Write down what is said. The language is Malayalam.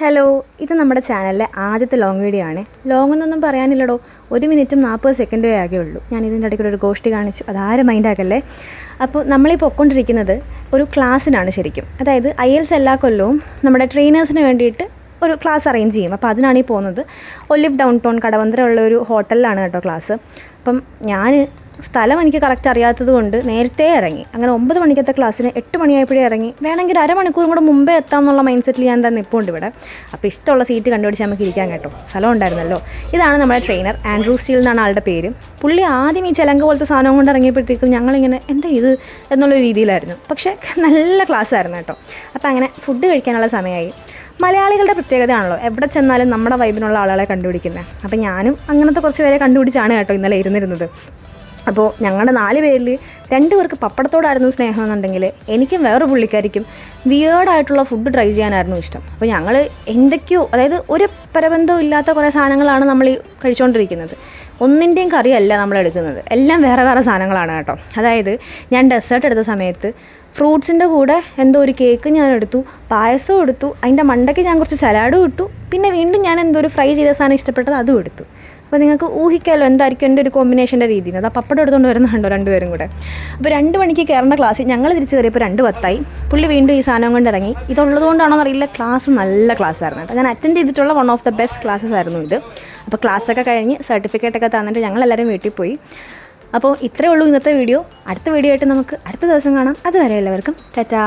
ഹലോ, ഇത് നമ്മുടെ ചാനലിലെ ആദ്യത്തെ ലോങ് വീഡിയോ ആണ്. ലോങ് എന്നൊന്നും പറയാനില്ലടോ, 1 മിനിറ്റും 40 സെക്കൻഡേ ആകെ ഉള്ളൂ. ഞാൻ ഇതിൻ്റെ ഇടയ്ക്ക് ഒരു ഗോഷ്ടി കാണിച്ചു, അതാരും മൈൻഡാക്കല്ലേ. അപ്പോൾ നമ്മളീ പൊയ്ക്കൊണ്ടിരിക്കുന്നത് ഒരു ക്ലാസ്സിനാണ് ശരിക്കും. അതായത് IELTS എല്ലാ കൊല്ലവും നമ്മുടെ ട്രെയിനേഴ്സിന് വേണ്ടിയിട്ട് ഒരു ക്ലാസ് അറേഞ്ച് ചെയ്യും. അപ്പോൾ അതിനാണ് ഈ പോകുന്നത്. ഒലിവ് ഡൗൺ ടൗൺ കടവന്ത്ര ഉള്ള ഒരു ഹോട്ടലിലാണ് കേട്ടോ ക്ലാസ്. അപ്പം ഞാൻ സ്ഥലം എനിക്ക് കറക്റ്റ് അറിയാത്തത് കൊണ്ട് നേരത്തെ ഇറങ്ങി. അങ്ങനെ 9 മണിക്കത്തെ ക്ലാസ്സിന് 8 മണിയായപ്പോഴേ ഇറങ്ങി. വേണമെങ്കിൽ അരമണിക്കൂറും കൂടെ മുമ്പേ എത്താം എന്നുള്ള മൈൻഡ് സെറ്റിൽ ഞാൻ തന്നെ നിൽപ്പുണ്ട് ഇവിടെ. അപ്പോൾ ഇഷ്ടമുള്ള സീറ്റ് കണ്ടുപിടിച്ച് നമുക്ക് ഇരിക്കാൻ കേട്ടോ, സ്ഥലം ഉണ്ടായിരുന്നല്ലോ. ഇതാണ് നമ്മുടെ ട്രെയിനർ, ആൻഡ്രൂ സ്റ്റീൽ എന്നാണ് ആളുടെ പേര്. പുള്ളി ആദ്യം ഈ ചിലങ്ക പോലത്തെ സാധനം കൊണ്ട് ഇറങ്ങിയപ്പോഴത്തേക്കും ഞങ്ങളിങ്ങനെ എന്താ ഇത് എന്നുള്ളൊരു രീതിയിലായിരുന്നു. പക്ഷേ നല്ല ക്ലാസ് ആയിരുന്നു കേട്ടോ. അപ്പോൾ അങ്ങനെ ഫുഡ് കഴിക്കാനുള്ള സമയമായി. മലയാളികളുടെ പ്രത്യേകതയാണല്ലോ, എവിടെ ചെന്നാലും നമ്മുടെ വൈബിനുള്ള ആളുകളെ കണ്ടുപിടിക്കുന്നത്. അപ്പോൾ ഞാനും അങ്ങനത്തെ കുറച്ച് പേരെ കണ്ടുപിടിച്ചാണ് കേട്ടോ ഇന്നലെ ഇരുന്നിരുന്നത്. അപ്പോൾ ഞങ്ങളുടെ 4 പേരിൽ 2 പേർക്ക് പപ്പടത്തോടായിരുന്നു സ്നേഹം എന്നുണ്ടെങ്കിൽ എനിക്കും വേറെ പുള്ളിക്കാരിക്കും വിയേർഡായിട്ടുള്ള ഫുഡ് ട്രൈ ചെയ്യാനായിരുന്നു ഇഷ്ടം. അപ്പോൾ ഞങ്ങൾ എന്തൊക്കെയോ, അതായത് ഒരു പരബന്ധവും ഇല്ലാത്ത കുറേ സാധനങ്ങളാണ് നമ്മൾ ഈ കഴിച്ചുകൊണ്ടിരിക്കുന്നത്. ഒന്നിൻ്റെയും കറിയല്ല നമ്മൾ എടുക്കുന്നത്, എല്ലാം വേറെ വേറെ സാധനങ്ങളാണ് കേട്ടോ. അതായത് ഞാൻ ഡെസേർട്ട് എടുത്ത സമയത്ത് ഫ്രൂട്ട്സിൻ്റെ കൂടെ എന്തോ ഒരു കേക്ക് ഞാൻ എടുത്തു, പായസവും എടുത്തു, അതിൻ്റെ മണ്ടയ്ക്ക് ഞാൻ കുറച്ച് സലാഡും ഇട്ടു, പിന്നെ വീണ്ടും ഞാൻ എന്തോ ഒരു ഫ്രൈ ചെയ്ത സാധനം ഇഷ്ടപ്പെട്ടത് അതും എടുത്തു. അപ്പോൾ നിങ്ങൾക്ക് ഊഹിക്കാമല്ലോ എന്തായിരിക്കും എൻ്റെ ഒരു കോമ്പിനേഷൻ്റെ രീതി. അത് പപ്പടം എടുത്തുകൊണ്ട് വരുന്നുണ്ടോ 2 പേരും കൂടെ. അപ്പോൾ 2 മണിക്ക് കയറേണ്ട ക്ലാസ്സിൽ ഞങ്ങൾ തിരിച്ച് കയറിയപ്പോൾ 2:10. പുള്ളി വീണ്ടും ഈ സാധനം കൊണ്ട് ഇറങ്ങി. ഇതുള്ളതുകൊണ്ടാണോ എന്നറിയില്ല, ക്ലാസ് നല്ല ക്ലാസ്സായിരുന്നു കേട്ടോ. ഞാൻ അറ്റൻഡ് ചെയ്തിട്ടുള്ള one of the best classes ആയിരുന്നു ഇത്. അപ്പോൾ ക്ലാസ്സൊക്കെ കഴിഞ്ഞ് സർട്ടിഫിക്കറ്റൊക്കെ തന്നിട്ട് ഞങ്ങളെല്ലാവരും വീട്ടിൽ പോയി. അപ്പോൾ ഇത്രയേ ഉള്ളൂ ഇന്നത്തെ വീഡിയോ. അടുത്ത വീഡിയോ ആയിട്ട് നമുക്ക് അടുത്ത ദിവസം കാണാം. അതുവരെ എല്ലാവർക്കും ടാറ്റാ.